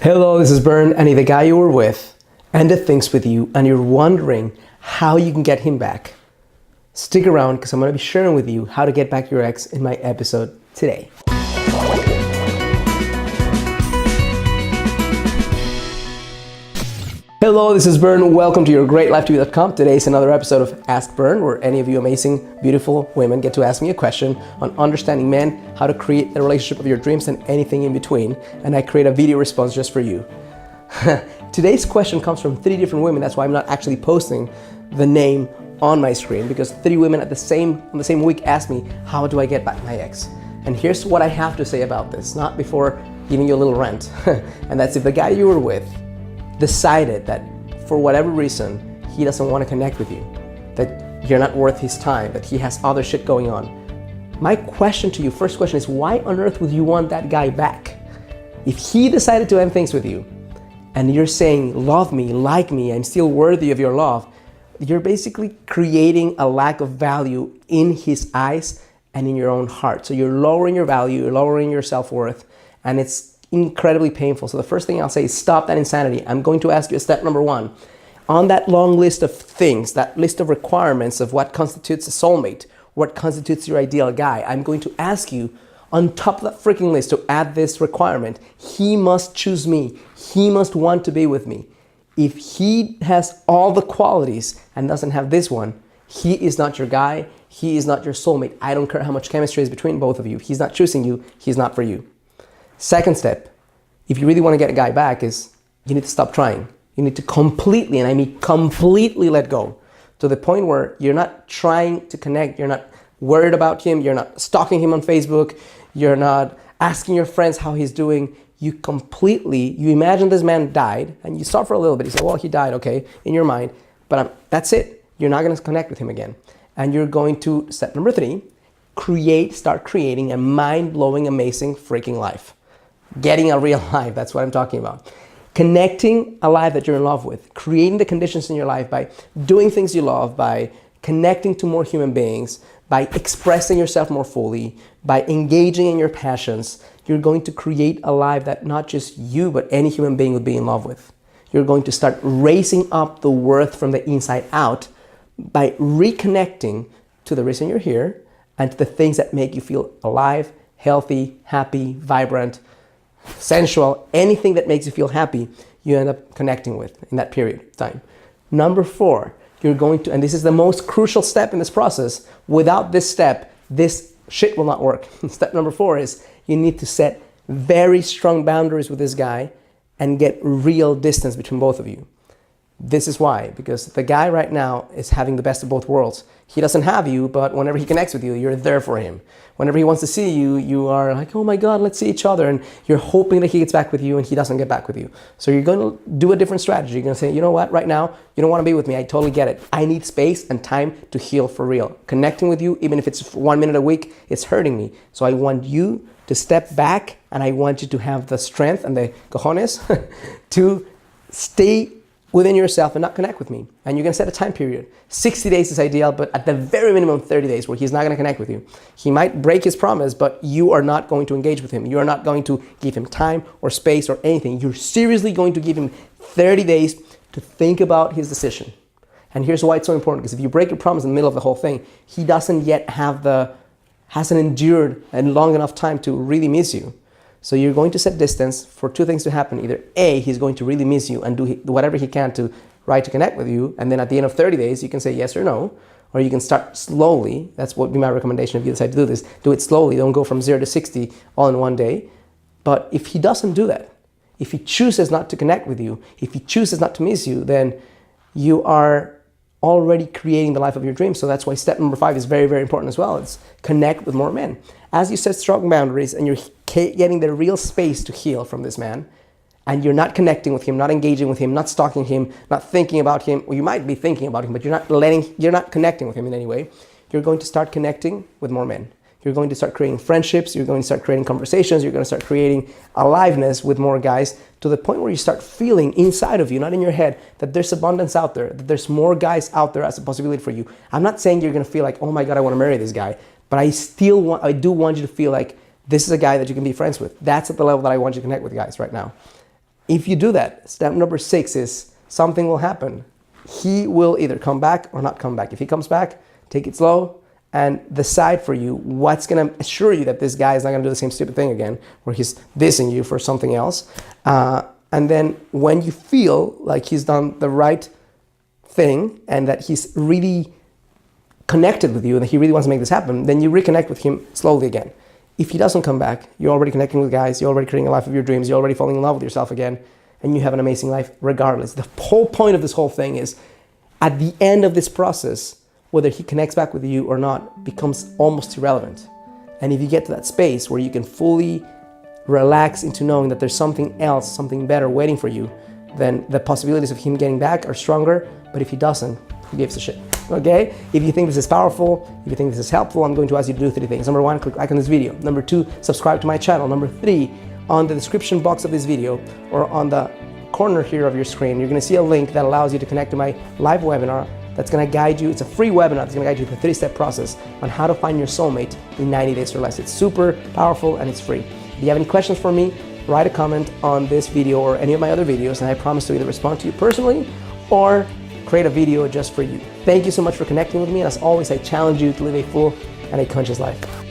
Hello, this is Bern, and if the guy you were with ended things with you and you're wondering how you can get him back, stick around because I'm going to be sharing with you how to get back your ex in my episode today. Hello, this is Bern. Welcome to your greatlifetv.com. Today is another episode of Ask Bern, where any of you amazing, beautiful women get to ask me a question on understanding men, how to create the relationship of your dreams, and anything in between. And I create a video response just for you. Today's question comes from 3 different women. That's why I'm not actually posting the name on my screen, because 3 women on the same week asked me, how do I get back my ex? And here's what I have to say about this, not before giving you a little rant. And that's if the guy you were with decided that for whatever reason he doesn't want to connect with you, that you're not worth his time, that he has other shit going on. My question to you, first question is, why on earth would you want that guy back? If he decided to end things with you and you're saying, love me, like me, I'm still worthy of your love, you're basically creating a lack of value in his eyes and in your own heart. So you're lowering your value, you're lowering your self-worth, and it's incredibly painful. So the first thing I'll say is stop that insanity. I'm going to ask you step number 1. On that long list of things, that list of requirements of what constitutes a soulmate, what constitutes your ideal guy, I'm going to ask you on top of that freaking list to add this requirement. He must choose me. He must want to be with me. If he has all the qualities and doesn't have this one, he is not your guy. He is not your soulmate. I don't care how much chemistry is between both of you. He's not choosing you. He's not for you. Second step, if you really want to get a guy back, is you need to stop trying. You need to completely, and I mean completely, let go to the point where you're not trying to connect. You're not worried about him. You're not stalking him on Facebook. You're not asking your friends how he's doing. You imagine this man died and you suffer a little bit. You say, well, he died, okay, in your mind, but that's it. You're not going to connect with him again. And you're going to, step number 3, start creating a mind-blowing, amazing freaking life. Getting a real life, that's what I'm talking about. Connecting a life that you're in love with, creating the conditions in your life by doing things you love, by connecting to more human beings, by expressing yourself more fully, by engaging in your passions. You're going to create a life that not just you, but any human being would be in love with. You're going to start raising up the worth from the inside out by reconnecting to the reason you're here and to the things that make you feel alive, healthy, happy, vibrant, sensual. Anything that makes you feel happy, you end up connecting with in that period of time. Number 4, you're going to, and this is the most crucial step in this process, without this step, this shit will not work. Step number 4 is you need to set very strong boundaries with this guy and get real distance between both of you. This is why, because the guy right now is having the best of both worlds. He doesn't have you, but whenever he connects with you, you're there for him. Whenever he wants to see you, you are like, oh my God, let's see each other. And you're hoping that he gets back with you and he doesn't get back with you. So you're going to do a different strategy. You're going to say, you know what, right now, you don't want to be with me. I totally get it. I need space and time to heal for real. Connecting with you, even if it's 1 minute a week, it's hurting me. So I want you to step back and I want you to have the strength and the cojones to stay within yourself and not connect with me. And you're going to set a time period. 60 days is ideal, but at the very minimum 30 days where he's not going to connect with you. He might break his promise, but you are not going to engage with him. You are not going to give him time or space or anything. You're seriously going to give him 30 days to think about his decision. And here's why it's so important, because if you break your promise in the middle of the whole thing, he doesn't yet hasn't endured a long enough time to really miss you. So you're going to set distance for 2 things to happen. Either A, he's going to really miss you and do whatever he can to connect with you. And then at the end of 30 days, you can say yes or no. Or you can start slowly. That's what would be my recommendation if you decide to do this. Do it slowly. Don't go from 0 to 60 all in one day. But if he doesn't do that, if he chooses not to connect with you, if he chooses not to miss you, then you are already creating the life of your dreams. So that's why step number 5 is very, very important as well. It's connect with more men. As you set strong boundaries and you're getting the real space to heal from this man, and you're not connecting with him, not engaging with him, not stalking him, not thinking about him, or you might be thinking about him, but you're not connecting with him in any way, you're going to start connecting with more men. You're going to start creating friendships, you're going to start creating conversations, you're going to start creating aliveness with more guys to the point where you start feeling inside of you, not in your head, that there's abundance out there, that there's more guys out there as a possibility for you. I'm not saying you're going to feel like, oh my God, I want to marry this guy, but I do want you to feel like this is a guy that you can be friends with. That's at the level that I want you to connect with guys right now. If you do that, step number 6 is something will happen. He will either come back or not come back. If he comes back, take it slow and decide for you what's going to assure you that this guy is not going to do the same stupid thing again, where he's dissing you for something else. And then when you feel like he's done the right thing and that he's really connected with you and that he really wants to make this happen, then you reconnect with him slowly again. If he doesn't come back, you're already connecting with guys, you're already creating a life of your dreams, you're already falling in love with yourself again, and you have an amazing life regardless. The whole point of this whole thing is, at the end of this process, whether he connects back with you or not becomes almost irrelevant. And if you get to that space where you can fully relax into knowing that there's something else, something better waiting for you, then the possibilities of him getting back are stronger. But if he doesn't, who gives a shit? Okay? If you think this is powerful, if you think this is helpful, I'm going to ask you to do 3 things. Number 1, click like on this video. Number 2, subscribe to my channel. Number 3, on the description box of this video or on the corner here of your screen, you're going to see a link that allows you to connect to my live webinar that's going to guide you. It's a free webinar that's going to guide you through the 3-step process on how to find your soulmate in 90 days or less. It's super powerful and it's free. If you have any questions for me, write a comment on this video or any of my other videos, and I promise to either respond to you personally or create a video just for you. Thank you so much for connecting with me, and as always, I challenge you to live a full and a conscious life.